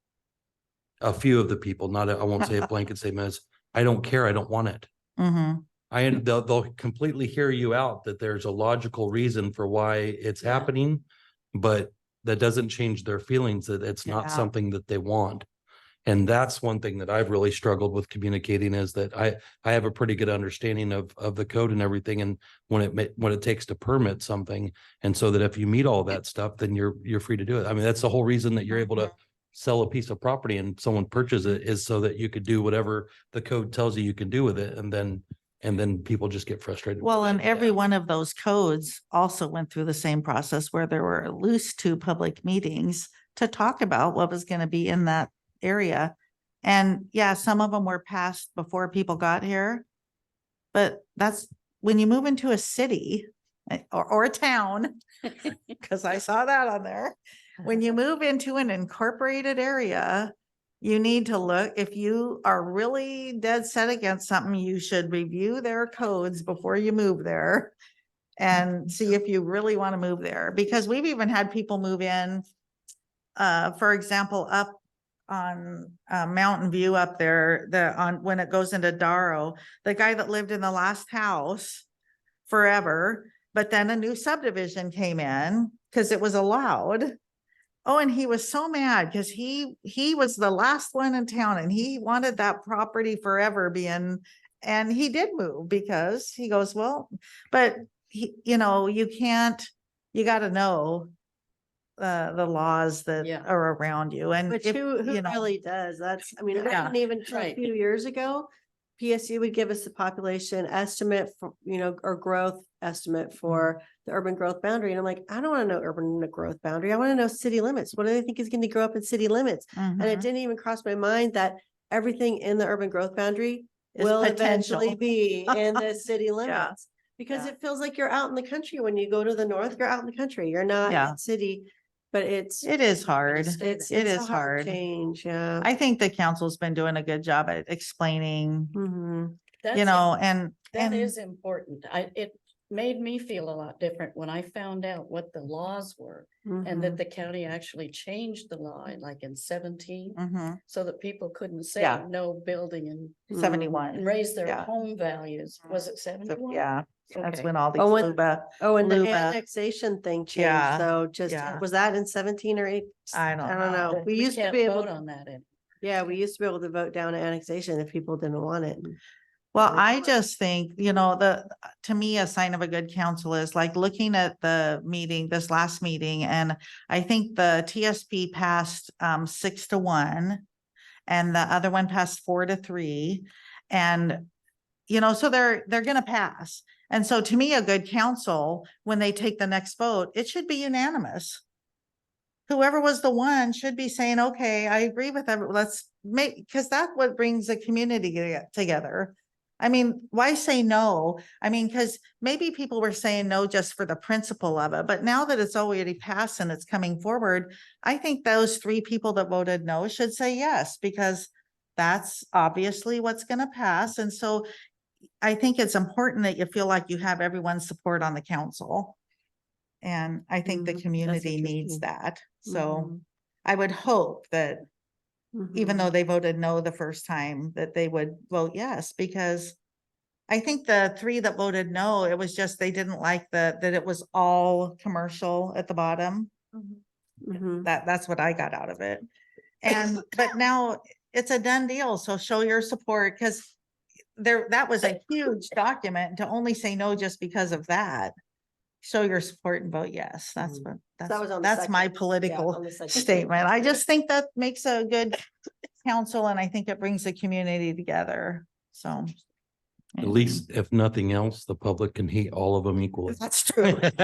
a few of the people, I won't say a blanket statement, is, I don't care, I don't want it. Mm-hmm. They'll completely hear you out that there's a logical reason for why it's Yeah. happening, but that doesn't change their feelings that it's not Yeah. something that they want. And that's one thing that I've really struggled with communicating, is that I have a pretty good understanding of the code and everything, and when it takes to permit something, and so that if you meet all that stuff, then you're free to do it. I mean, that's the whole reason that you're able to sell a piece of property and someone purchases it, is so that you could do whatever the code tells you can do with it, and then people just get frustrated. with Well, it. and every one of those codes also went through the same process where there were at least 2 public meetings to talk about what was going to be in that area. And yeah, some of them were passed before people got here. But that's when you move into a city or a town, because I saw that on there. When you move into an incorporated area, you need to look, if you are really dead set against something, you should review their codes before you move there and see if you really want to move there, because we've even had people move in, for example, up on Mountain View up there, when it goes into Darrow, the guy that lived in the last house forever, but then a new subdivision came in because it was allowed. Oh, and he was so mad because he was the last one in town and he wanted that property forever and he did move because he goes, well, but you got to know the laws that Yeah. are around you. And But if, who you know, really does? That's, I mean, it Yeah. wasn't even till a Right. few years ago PSU would give us the population estimate for, or growth estimate for the urban growth boundary. And I'm like, I don't want to know urban growth boundary. I want to know city limits. What do they think is going to grow up in city limits? And it Mhm. didn't even cross my mind that everything in the urban growth boundary Is will eventually potential. be in the city limits. Because Yeah. it feels like you're out in the country. When you go to the north, you're out in the country. You're not Yeah. in city, but it's, It is hard. stay it's, It it's a is hard hard. change. Yeah. I think the council's been doing a good job at explaining, Mhm. you know, and. That and- is important. It made me feel a lot different when I found out what the laws were. And that Mhm. the county actually changed the law in like in 17, Mhm. so that people couldn't say Yeah. no building and 71. raise their Yeah. home values. Was it So, 71? yeah, that's Okay. when all these Oh, when- LUBA, Oh, and the Luba. annexation thing changed, Yeah, so just, yeah. was that in 17 or 8? I don't know. But We used to can't be able, vote on that. yeah, we used to be able to vote down annexation if people didn't want it. Well, Like- I just think, to me, a sign of a good council is like looking at the meeting, this last meeting, and I think the TSP passed 6-1. And the other one passed 4-3. And, so they're gonna pass. And so to me, a good council, when they take the next vote, it should be unanimous. Whoever was the one should be saying, okay, I agree with everyone, let's make, because that's what brings the community together. I mean, why say no? I mean, because maybe people were saying no just for the principle of it, but now that it's already passed and it's coming forward, I think those 3 people that voted no should say yes, because that's obviously what's going to pass. And so I think it's important that you feel like you have everyone's support on the council. And I think the That's community needs interesting. that. So Mhm. I would hope that even Mhm. though they voted no the first time, that they would vote yes, because I think the 3 that voted no, it was just, they didn't like that it was all commercial at the bottom. Mhm. That's what I got out of it. And, but now it's a done deal. So show your support, because that was a huge document. To only say no just because of that, show your support and vote yes. That's Mhm. what, that was on the that's my second- political on the second. statement. I just think that makes a good council, and I think it brings the community together. So. At least if nothing else, the public can hate all of them equally. That's true. But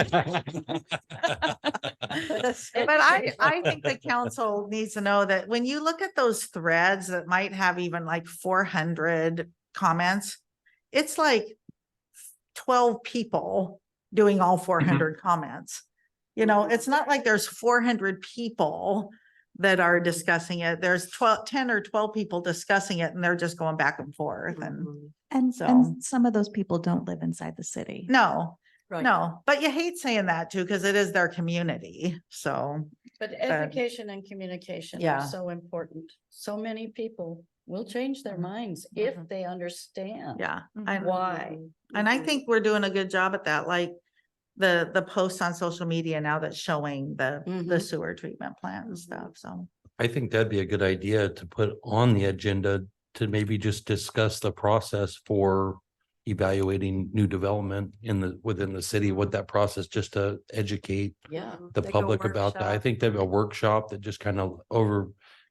I think the council needs to know that when you look at those threads that might have even like 400 comments, it's like 12 people doing all 400 comments. It's not like there's 400 people that are discussing it. There's 10 or 12 people discussing it, and they're just going back and forth. And Mhm. And So- some of those people don't live inside the city. no, Right. no, but you hate saying that too, because it is their community. So. But education and communication Yeah. are so important. So many people will change their Mhm. minds if Mhm. they understand. Yeah, Mhm. I, Why? and I Mhm. think we're doing a good job at that, like the posts on social media now that's showing the Mhm. sewer treatment plant and Mhm. stuff, so. I think that'd be a good idea to put on the agenda to maybe just discuss the process for evaluating new development within the city, what that process, just to educate Yeah. the Like a public about that. I workshop. think that a workshop that just kind of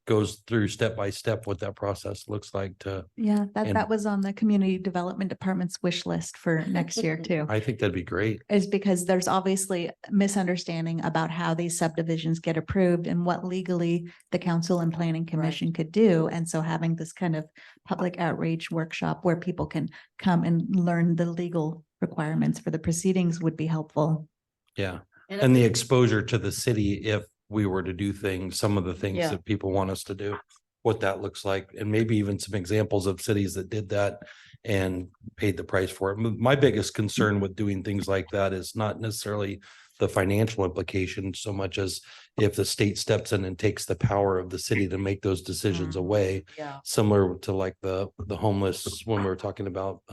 goes through step by step what that process looks like to, Yeah, that And- was on the community development department's wish list for next year too. I think that'd be great. Is because there's obviously misunderstanding about how these subdivisions get approved and what legally the council and planning commission could do. And so having this kind of public outreach workshop where people can come and learn the legal requirements for the proceedings would be helpful. Yeah. And And the if- exposure to the city, if we were to do things, some of the things Yeah. that people want us to do, what that looks like, and maybe even some examples of cities that did that and paid the price for it. My biggest concern with doing things like that is not necessarily the financial implication so much as if the state steps in and takes the power of the city to make those decisions Mhm. away, Yeah. similar to like the homeless, when we were talking about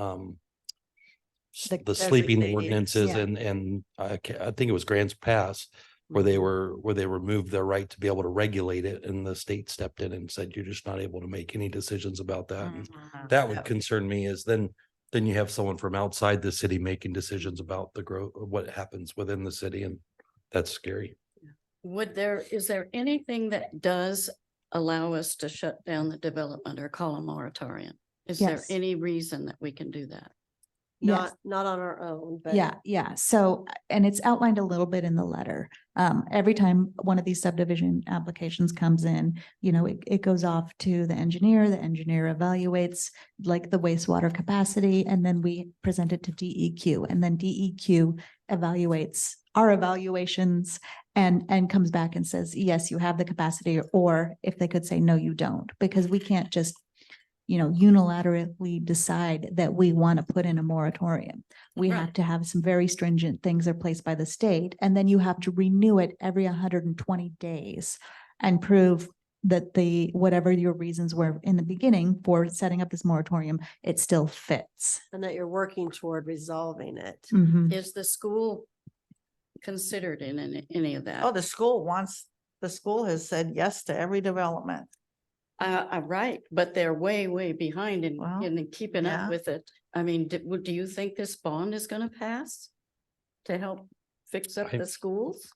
The the sleeping designated, ordinances yeah. and I think it was Grants Pass where they removed their right to be able to regulate it, and the state stepped in and said, you're just not able to make any decisions about that. And Mhm. that would concern me, is then you have someone from outside the city making decisions about the growth, or what happens within the city, and that's scary. Is there anything that does allow us to shut down the development or call a moratorium? Is there Yes. any reason that we can do that? Yes. Not on our own, but. Yeah. So, and it's outlined a little bit in the letter. Every time one of these subdivision applications comes in, it goes off to the engineer evaluates like the wastewater capacity, and then we present it to DEQ, and then DEQ evaluates our evaluations and comes back and says, yes, you have the capacity, or if they could say, no, you don't, because we can't just unilaterally decide that we want to put in a moratorium. We have Right. to have some very stringent things are placed by the state, and then you have to renew it every 120 days and prove that whatever your reasons were in the beginning for setting up this moratorium, it still fits. And that you're working toward resolving it. Mhm. Is the school considered in any of that? Oh, the school has said yes to every development. Right, but they're way, way behind Well, in keeping yeah. up with it. I mean, do you think this bond is gonna pass? To help fix up I- the schools?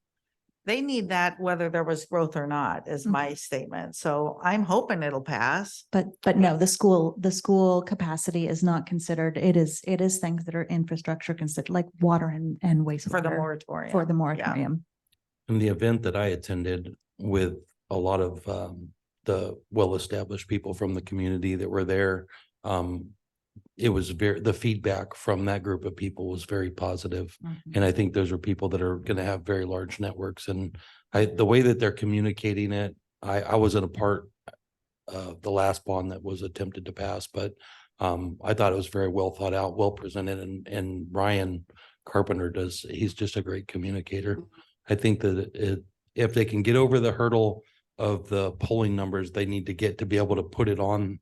They need that whether there was growth or not, is my statement. So I'm hoping it'll pass. But no, the school capacity is not considered. It is things that are infrastructure considered, like water and wastewater. For the moratorium. For the Yeah. moratorium. In the event that I attended with a lot of the well-established people from the community that were there, it was the feedback from that group of people was very positive. Mhm. And I think those are people that are gonna have very large networks, and the way that they're communicating it, I wasn't a part of the last bond that was attempted to pass, but I thought it was very well thought out, well presented, and Ryan Carpenter he's just a great communicator. I think that if they can get over the hurdle of the polling numbers they need to get to be able to put it on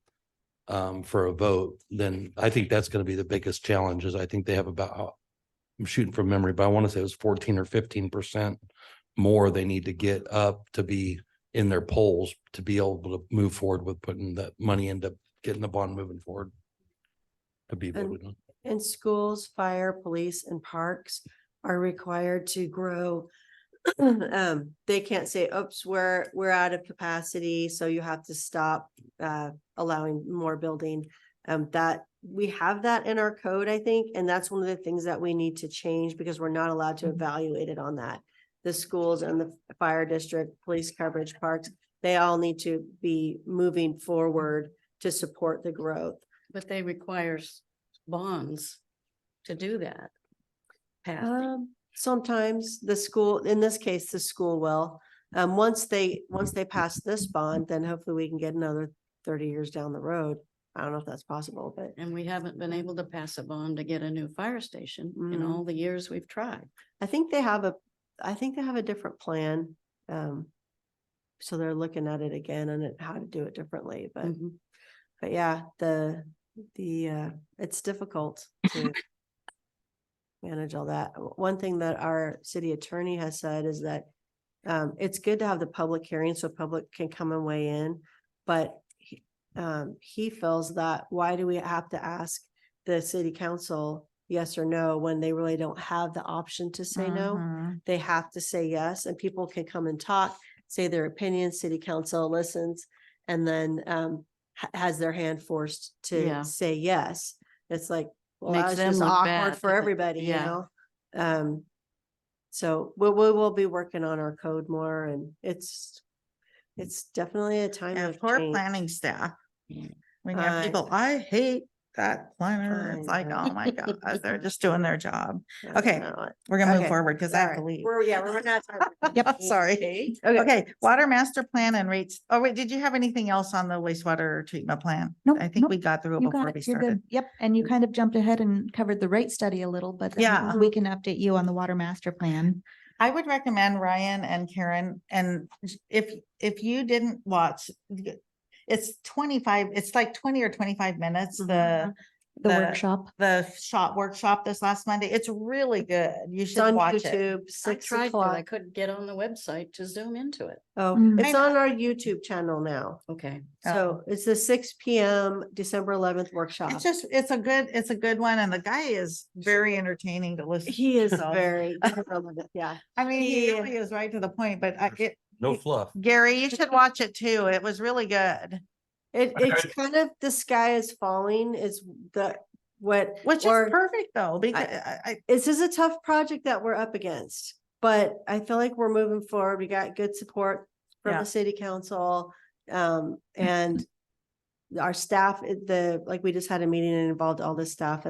for a vote, then I think that's gonna be the biggest challenge. Is I think they have about, I'm shooting from memory, but I want to say it was 14 or 15% more they need to get up to be in their polls to be able to move forward with putting that money into getting the bond moving forward. To be And- voted on. And schools, fire, police, and parks are required to grow. They can't say, oops, we're out of capacity, so you have to stop allowing more building. That we have that in our code, I think, and that's one of the things that we need to change because we're not allowed to evaluate it on that. The schools and the fire district, police coverage, parks, they all need to be moving forward to support the growth. But they requires bonds to do that. Pass. Sometimes the school, in this case, the school will. Once they pass this bond, then hopefully we can get another 30 years down the road. I don't know if that's possible, but And we haven't been able to pass a bond to get a new fire station in Mm. all the years we've tried. I think they have a different plan. So they're looking at it again and how to do it differently, Mhm. but yeah, it's difficult to manage all that. One thing that our city attorney has said is that it's good to have the public hearing so public can come and weigh in, but he feels that why do we have to ask the city council yes or no when they really don't have the option to say no? Mhm. They have to say yes, and people can come and talk, say their opinion, city council listens, and then has their hand forced Yeah. to say yes. It's like, well, Makes that's them just look awkward bad for to the- everybody, you yeah. know? So we'll be working on our code more, and it's definitely a time And of poor change. planning staff. Yeah. When you have I- people, I hate that planner. It's I like, know. oh my God, they're just doing their job. I Okay. know it. We're gonna move Okay, forward because I have to all right. leave. We're running out of time. Yep, sorry. Okay, water master plan and rates. Oh, wait, did you have anything else on the wastewater treatment plan? Nope, I think nope. we got through it You before got we it. You're started. good. Yep. And you kind of jumped ahead and covered the rate study a little, but Yeah. we can update you on the water master plan. I would recommend Ryan and Karen, and if you didn't watch, it's 25, it's like 20 or 25 minutes, The workshop. the workshop this last Monday. It's really good. You It's should on watch it. YouTube, I 6 tried to, I o'clock. couldn't get on the website to zoom into it. Oh, Mm. it's on our YouTube channel now. Okay. So it's the 6 PM, December 11th workshop. It's just, it's a good one. And the guy is very entertaining to listen. He is So, very, yeah. I mean, he he- really is right to the point, but No fluff. Gary, you should watch it too. It was really good. It's kind of, the sky is falling is what. Which is or- perfect though, because This is a tough project that we're up against, but I feel like we're moving forward. We got good support from Yeah. the city council. And our staff, like we just had a meeting and involved all the staff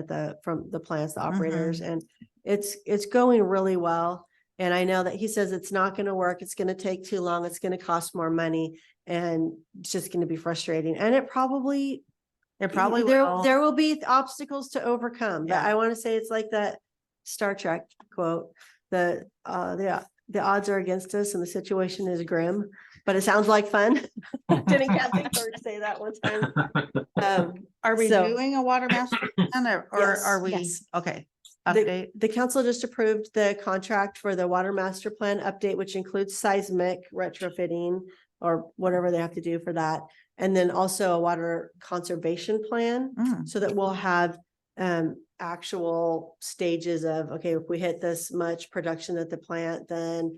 from the plants, the operators, and it's going really well. And I know that he says it's not gonna work. It's gonna take too long. It's gonna cost more money and it's just gonna be frustrating. And it probably will. there will be obstacles to overcome, but Yeah. I want to say it's like that Star Trek quote, the odds are against us and the situation is grim, but it sounds like fun. Didn't Kathy Burke say that one time? Are we so- doing a water master plan or Yes, are we, yes. okay, update? The council just approved the contract for the water master plan update, which includes seismic retrofitting or whatever they have to do for that. And then also a water conservation plan. Mm, So that we'll have actual stages of, okay, if we hit this much production at the plant, then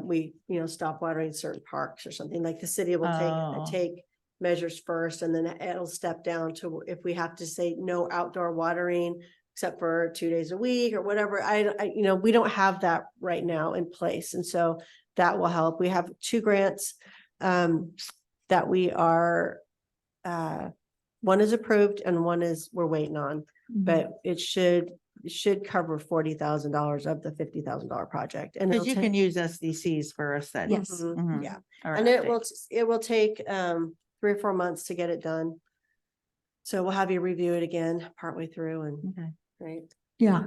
we, stop watering certain parks or something, like the city will Oh. take measures first, and then it'll step down to if we have to say no outdoor watering except for 2 days a week or whatever. We don't have that right now in place. And so that will help. We have 2 grants that we are one is approved and one is we're waiting on, but it should cover $40,000 of the $50,000 project. And Cause it'll you take- can use SDCs for a study. Yes. Mhm. Yeah, Or and it update. will take 3 or 4 months to get it done. So we'll have you review it again partway through and, Okay. right? Yeah,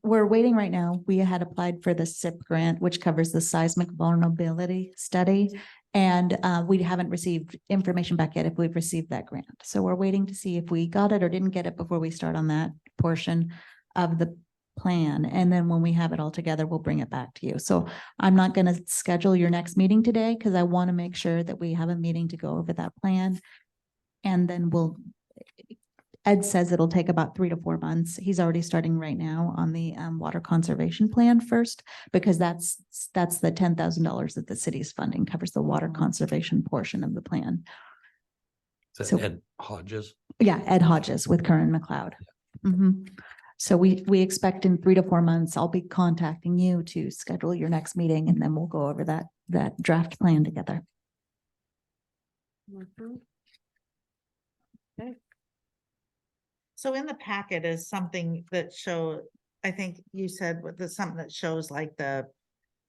we're waiting right now. We had applied for the SIP grant, which covers the seismic vulnerability study. And we haven't received information back yet if we've received that grant. So we're waiting to see if we got it or didn't get it before we start on that portion of the plan. And then when we have it all together, we'll bring it back to you. So I'm not going to schedule your next meeting today because I want to make sure that we have a meeting to go over that plan. And then Ed says it'll take about 3 to 4 months. He's already starting right now on the water conservation plan first, because that's the $10,000 that the city's funding covers the water conservation portion of the plan. Is So- that Ed Hodges? Yeah, Ed Hodges with Curran McLeod. Mhm. So we expect in 3 to 4 months, I'll be contacting you to schedule your next meeting, and then we'll go over that draft plan together. Mhm. So in the packet is something that I think you said something that shows like the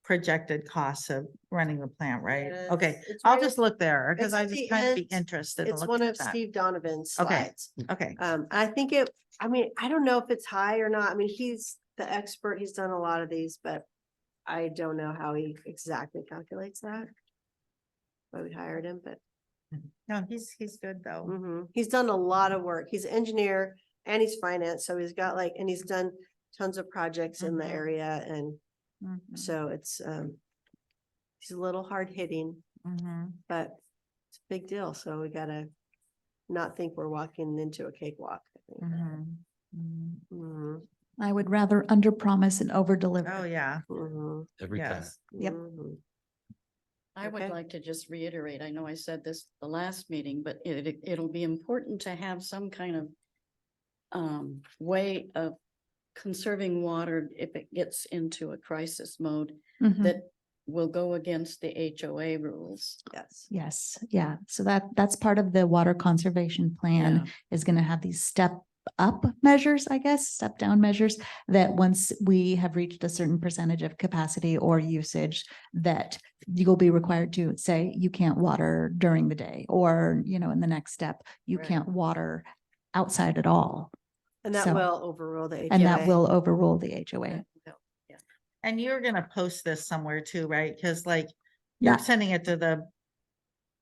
projected costs of running the plant, right? Yes, Okay, it's I'll right just look there because it's I at just the kind of be end. interested. in It's looking one at of that. Steve Donovan's Okay. slides. Okay, I think I don't know if it's high or not. I mean, he's the expert. He's done a lot of these, but I don't know how he exactly calculates that. Why we hired him, but no, he's good though. he's done a lot of work. He's an engineer and he's finance, so he's got and he's done tons of projects in the Mhm. area, and Mhm, so it's he's a little hard hitting, mhm. but it's a big deal. So we gotta not think we're walking into a cakewalk. I think. Mhm, mhm. Mhm, I would rather under promise and over deliver. Oh, yeah, mhm, Every time. yes. Yep. mhm. I would Okay. like to just reiterate, I know I said this the last meeting, but it'll be important to have some kind of way of conserving water if it gets into a crisis mode Mhm. that will go against the HOA rules. Yes. Yes, yeah. So that's part of the water conservation plan is going to have these step up measures, I guess, step down measures that once we have reached a certain percentage of capacity or usage, that you'll be required to say you can't water during the day, or, in the next step, you Right. can't water outside at all. And that So- will overrule the HOA. And that will overrule the HOA. And you're gonna post this somewhere too, right? Cause like Yeah. you're sending it to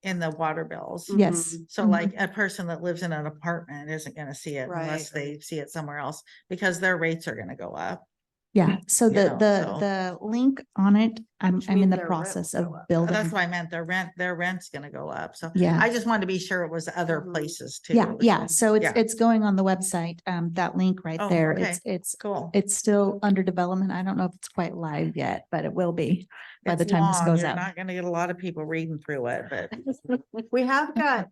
in the water bills. Yes. So Mhm. like a person that lives in an apartment isn't gonna see it unless Right. they see it somewhere else because their rates are gonna go up. Yeah, so You the, know, the, so- the link on it, I'm Which in means the their rent will process of go up. building. That's what I meant. Their rent's gonna go up. So Yeah. I just wanted to be sure it was other Mhm. places too. Yeah, yeah. So Yeah. it's going on the website, that link right Oh, there. okay. It's Cool. it's still under development. I don't know if it's quite live yet, but it will be by the It's time this long. goes You're out. not gonna get a lot of people reading through it, but We have got,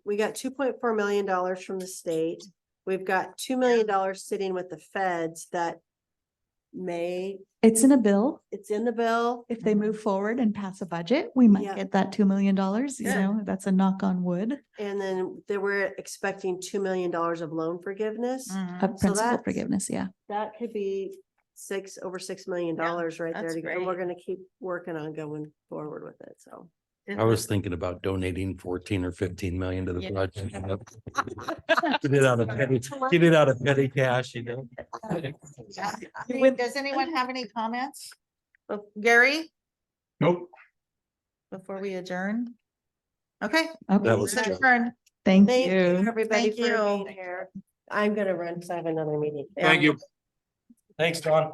we got $2.4 million from the state. We've got $2 million sitting with the feds that It's in a bill. it's in the bill. If they move forward and pass a budget, we might Yeah. get that $2 million, you Good. know, that's a knock on wood And then they were expecting $2 million of loan forgiveness. mhm. of principal that's- forgiveness. Yeah. That could be over $6 million right there. that's And we're great. gonna keep working on going forward with it, so. I was thinking about donating 14 or 15 million to the Yeah. project. Get it out of petty cash, you know? Does anyone have any comments? Gary, Nope. before we adjourn? Okay. Okay. That was let's good. adjourn. Thank Thank you, you. everybody, Thank for you. being here. I'm gonna run, because I have another meeting. Thank you. Thanks, Don.